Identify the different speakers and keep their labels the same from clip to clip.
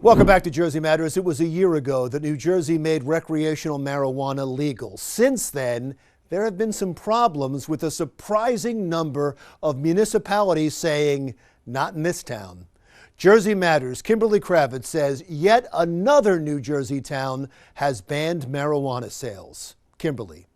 Speaker 1: Welcome back to Jersey Matters. It was a year ago that New Jersey made recreational marijuana legal. Since then, there have been some problems with a surprising number of municipalities saying, not in this town. Jersey Matters' Kimberly Kravitz says yet another New Jersey town has banned marijuana sales. Kimberly.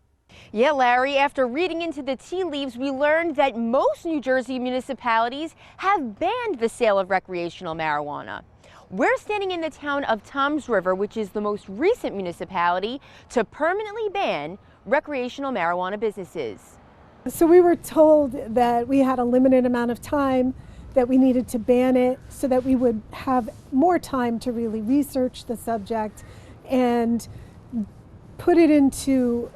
Speaker 2: Yeah, Larry, after reading into the tea leaves, we learned that most New Jersey municipalities have banned the sale of recreational marijuana. We're standing in the town of Toms River, which is the most recent municipality to permanently ban recreational marijuana businesses.
Speaker 3: So we were told that we had a limited amount of time, that we needed to ban it so that we would have more time to really research the subject and put it into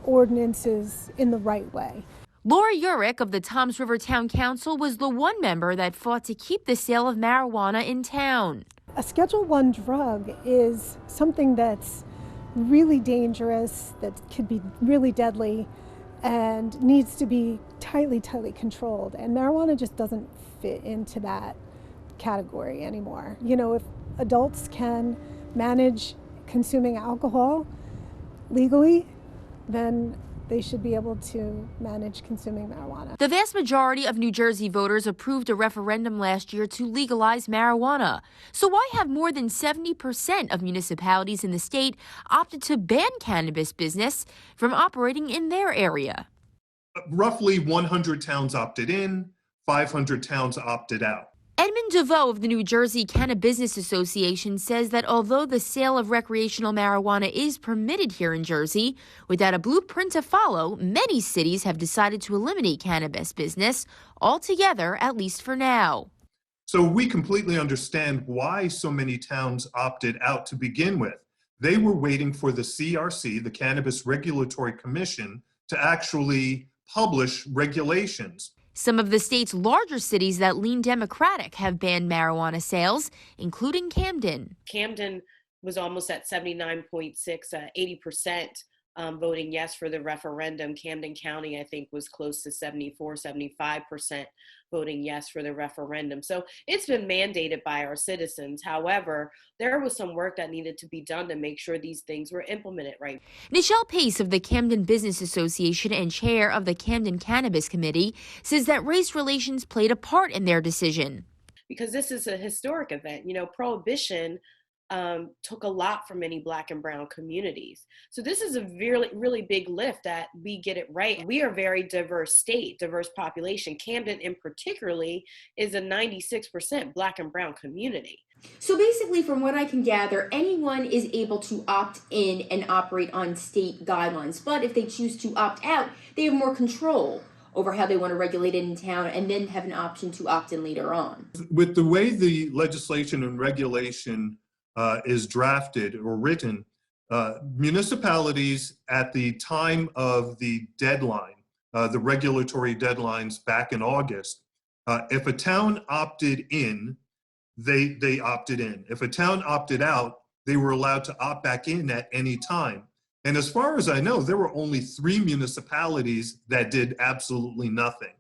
Speaker 3: ordinances in the right way.
Speaker 2: Laura Urich of the Toms River Town Council was the one member that fought to keep the sale of marijuana in town.
Speaker 3: A Schedule I drug is something that's really dangerous, that could be really deadly, and needs to be tightly controlled. And marijuana just doesn't fit into that category anymore. You know, if adults can manage consuming alcohol legally, then they should be able to manage consuming marijuana.
Speaker 2: The vast majority of New Jersey voters approved a referendum last year to legalize marijuana. So why have more than 70% of municipalities in the state opted to ban cannabis business from operating in their area?
Speaker 4: Roughly 100 towns opted in, 500 towns opted out.
Speaker 2: Edmund DeVoe of the New Jersey Cannabis Association says that although the sale of recreational marijuana is permitted here in Jersey, without a blueprint to follow, many cities have decided to eliminate cannabis business altogether, at least for now.
Speaker 4: So we completely understand why so many towns opted out to begin with. They were waiting for the CRC, the Cannabis Regulatory Commission, to actually publish regulations.
Speaker 2: Some of the state's larger cities that lean Democratic have banned marijuana sales, including Camden.
Speaker 5: Camden was almost at 79.6, 80% voting yes for the referendum. Camden County, I think, was close to 74, 75% voting yes for the referendum. So it's been mandated by our citizens. However, there was some work that needed to be done to make sure these things were implemented right.
Speaker 2: Nichelle Pace of the Camden Business Association and chair of the Camden Cannabis Committee says that race relations played a part in their decision.
Speaker 5: Because this is a historic event. You know, Prohibition took a lot from many Black and brown communities. So this is a really big lift that we get it right. We are a very diverse state, diverse population. Camden in particularly is a 96% Black and brown community.
Speaker 6: So basically, from what I can gather, anyone is able to opt in and operate on state guidelines. But if they choose to opt out, they have more control over how they want to regulate it in town and then have an option to opt in later on.
Speaker 4: With the way the legislation and regulation is drafted or written, municipalities at the time of the deadline, the regulatory deadlines back in August, if a town opted in, they opted in. If a town opted out, they were allowed to opt back in at any time. And as far as I know, there were only 3 municipalities that did absolutely nothing.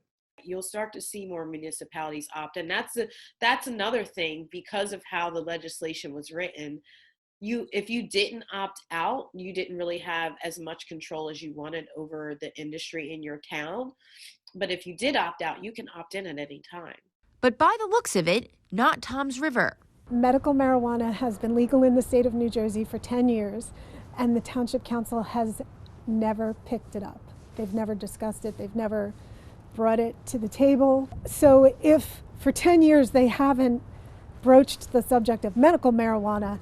Speaker 5: You'll start to see more municipalities opt in. That's another thing, because of how the legislation was written. If you didn't opt out, you didn't really have as much control as you wanted over the industry in your town. But if you did opt out, you can opt in at any time.
Speaker 2: But by the looks of it, not Toms River.
Speaker 3: Medical marijuana has been legal in the state of New Jersey for 10 years, and the Township Council has never picked it up. They've never discussed it. They've never brought it to the table. So if for 10 years they haven't broached the subject of medical marijuana,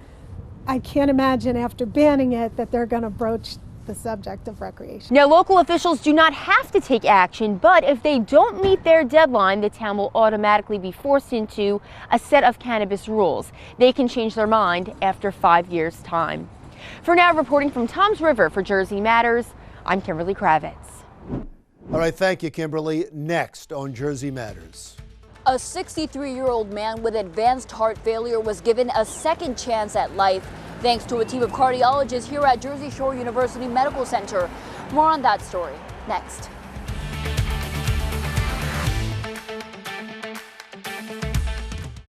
Speaker 3: I can't imagine after banning it that they're going to broach the subject of recreation.
Speaker 2: Now, local officials do not have to take action, but if they don't meet their deadline, the town will automatically be forced into a set of cannabis rules. They can change their mind after 5 years' time. For now, reporting from Toms River for Jersey Matters, I'm Kimberly Kravitz.
Speaker 1: All right, thank you, Kimberly. Next on Jersey Matters.
Speaker 7: A 63-year-old man with advanced heart failure was given a second chance at life thanks to a team of cardiologists here at Jersey Shore University Medical Center. More on that story next.